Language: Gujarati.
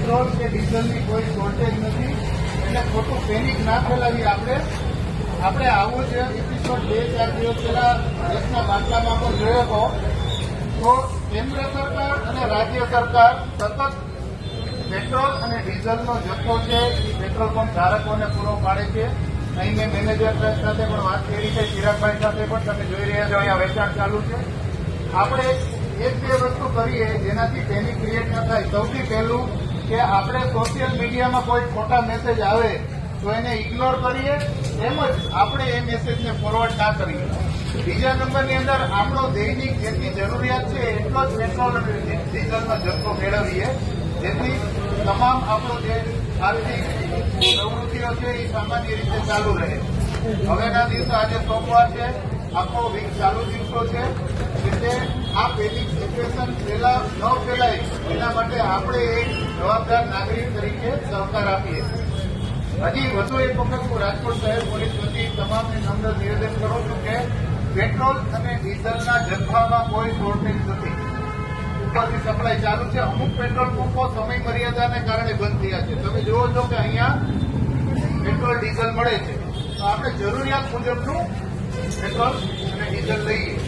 પેટ્રોલ કે ડીઝલની કોઈ શોર્ટેજ નથી, એટલે ખોટું પેનિક ના ફેલાવી. આપણે આવું જ એપિસોડ 2-4 દિવસ પહેલા દેશના બાટલામાં પણ જોયો હતો. તો કેન્દ્ર સરકાર અને રાજ્ય સરકાર સતત પેટ્રોલ અને ડીઝલનો જથ્થો છે એ પેટ્રોલ પંપ ધારકોને પૂરો પાડે છે. અહીં મેં મેનેજર સાથે પણ વાત કરી છે, ચિરાગભાઈ સાથે પણ તમે જોઈ રહ્યા છો અહીંયા વેચાણ ચાલુ છે. આપણે એક બે વસ્તુ કરીએ જેનાથી પેનિક ક્રિએટ ન થાય. સૌથી પહેલું કે આપણે સોશિયલ મીડિયામાં કોઈ ખોટા મેસેજ આવે તો એને ઇગ્નોર કરીએ, તેમજ આપણે એ મેસેજને ફોરવર્ડ ના કરીએ. બીજા નંબરની અંદર આપણો દૈનિક જેટલી જરૂરિયાત છે એટલો જ પેટ્રોલ અને ડીઝલનો જથ્થો મેળવીએ, જેથી તમામ આપણો જે આર્થિક પ્રવૃત્તિઓ છે એ સામાન્ય રીતે ચાલુ રહે. હવેના દિવસો આજે સોમવાર છે, આખો વીક ચાલુ દિવસો છે, એટલે આ પેનિક સિચ્યુએશન પહેલા ન ફેલાય એના માટે આપણે એક જવાબદાર નાગરિક તરીકે સહકાર આપીએ. હજી વધુ એક વખત હું રાજકોટ શહેર પોલીસ વતી તમામને નમ્ર નિવેદન કરું છું કે પેટ્રોલ અને ડીઝલના જથ્થામાં કોઈ શોર્ટેજ નથી. ઉપરથી સપ્લાય ચાલુ છે. અમુક પેટ્રોલ પંપો સમય મર્યાદાને કારણે બંધ થયા છે. તમે જુઓ છો કે અહીંયા પેટ્રોલ ડીઝલ મળે છે, તો આપણે જરૂરિયાત મુજબનું પેટ્રોલ અને ડીઝલ લઈએ.